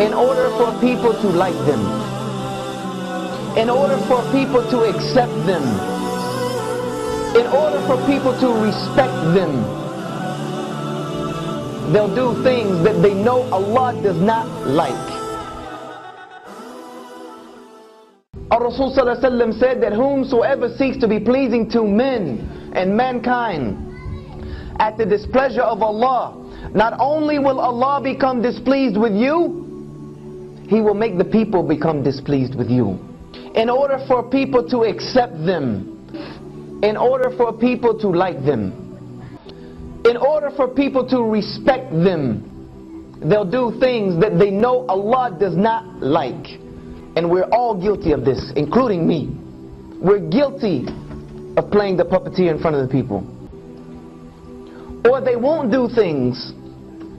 in order for people to like them, in order for people to accept them, in order for people to respect them. They'll do things that they know Allah does not like. Ar-Rasul sallallahu alaihi wasallam said that whomsoever seeks to be pleasing to men and mankind at the displeasure of Allah, not only will Allah become displeased with you, He will make the people become displeased with you. In order for people to accept them, in order for people to like them, in order for people to respect them, they'll do things that they know Allah does not like. And we're all guilty of this, including me. We're guilty of playing the puppeteer in front of the people. Or they won't do things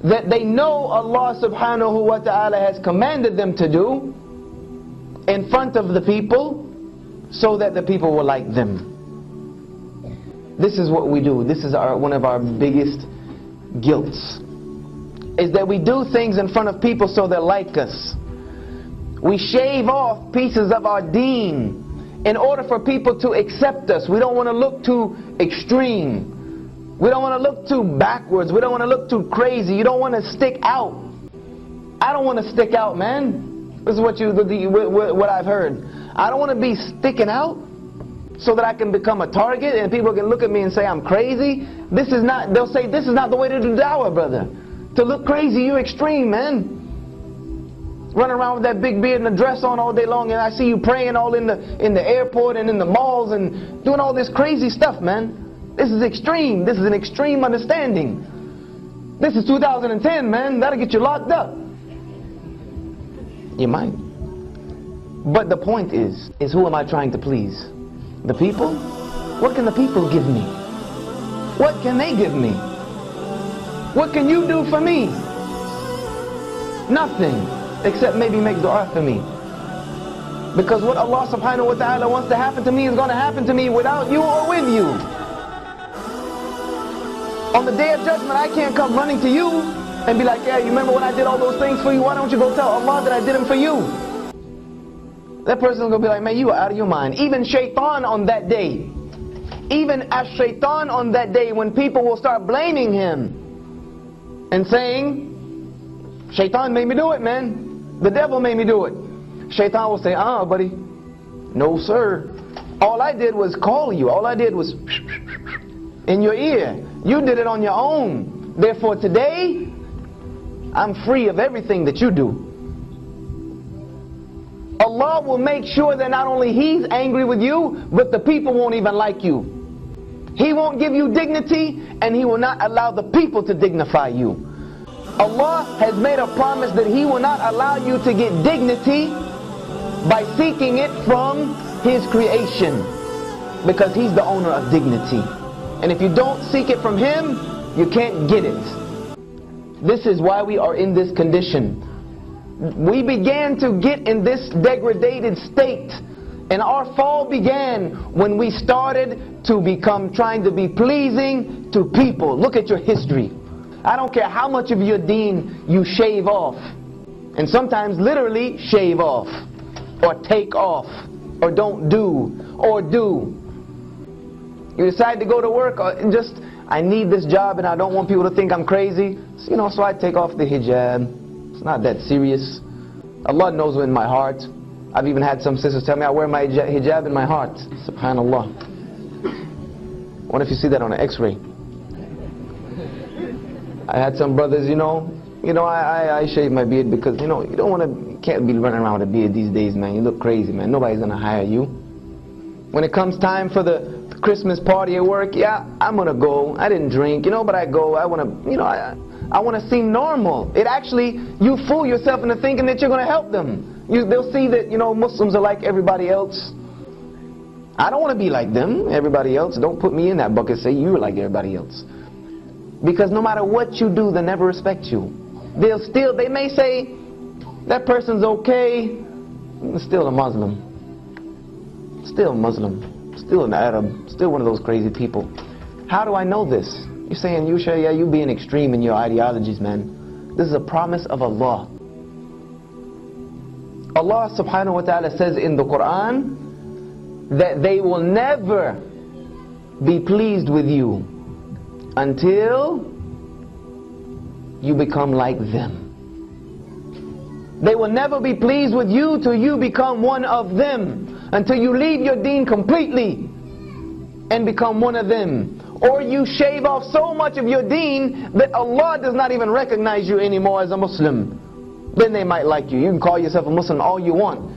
that they know Allah subhanahu wa ta'ala has commanded them to do in front of the people, so that the people will like them. This is what we do. This is one of our biggest guilts, is that we do things in front of people so they'll like us. We shave off pieces of our deen in order for people to accept us. We don't want to look too extreme. We don't want to look too backwards. We don't want to look too crazy. You don't want to stick out. I don't want to stick out, man. This is what I've heard. I don't want to be sticking out so that I can become a target and people can look at me and say I'm crazy. This is not, they'll say, this is not the way to do dawah, brother. To look crazy, you're extreme, man. Running around with that big beard and a dress on all day long, and I see you praying all in the airport and in the malls and doing all this crazy stuff, man. This is extreme. This is an extreme understanding. This is 2010, man. That'll get you locked up. You might. But the point is who am I trying to please? The people? What can the people give me? What can they give me? What can you do for me? Nothing. Except maybe make dua for me. Because what Allah subhanahu wa ta'ala wants to happen to me is going to happen to me without you or with you. On the day of judgment, I can't come running to you and be like, yeah, you remember when I did all those things for you? Why don't you go tell Allah that I did them for you? That person's going to be like, man, you are out of your mind. Even shaitan on that day, even as shaitan on that day, when people will start blaming him and saying, shaitan made me do it, man. The devil made me do it. Shaitan will say, buddy, no sir. All I did was call you. All I did was in your ear. You did it on your own. Therefore today, I'm free of everything that you do. Allah will make sure that not only He's angry with you, but the people won't even like you. He won't give you dignity, and He will not allow the people to dignify you. Allah has made a promise that He will not allow you to get dignity by seeking it from His creation, because He's the owner of dignity. And if you don't seek it from Him, you can't get it. This is why we are in this condition. We began to get in this degraded state, and our fall began when we started to become trying to be pleasing to people. Look at your history. I don't care how much of your deen you shave off, and sometimes literally shave off, or take off, or don't do, or do. You decide to go to work, or just, I need this job and I don't want people to think I'm crazy, so I take off the hijab. It's not that serious. Allah knows in my heart. I've even had some sisters tell me I wear my hijab in my heart. Subhanallah. What if you see that on an x-ray? I had some brothers, I shave my beard because, you don't want to, you can't be running around with a beard these days, man. You look crazy, man. Nobody's going to hire you. When it comes time for the Christmas party at work, yeah, I'm going to go. I didn't drink, but I go. I want to, I want to seem normal. It actually, you fool yourself into thinking that you're going to help them. They'll see that, Muslims are like everybody else. I don't want to be like them, everybody else. Don't put me in that bucket. Say you're like everybody else. Because no matter what you do, they'll never respect you. They may say, that person's okay, still a Muslim. Still a Muslim. Still an Arab. Still one of those crazy people. How do I know this? You're saying, Yusha, yeah, you being extreme in your ideologies, man. This is a promise of Allah. Allah subhanahu wa ta'ala says in the Quran that they will never be pleased with you until you become like them. They will never be pleased with you till you become one of them, until you leave your deen completely and become one of them. Or you shave off so much of your deen that Allah does not even recognize you anymore as a Muslim. Then they might like you. You can call yourself a Muslim all you want.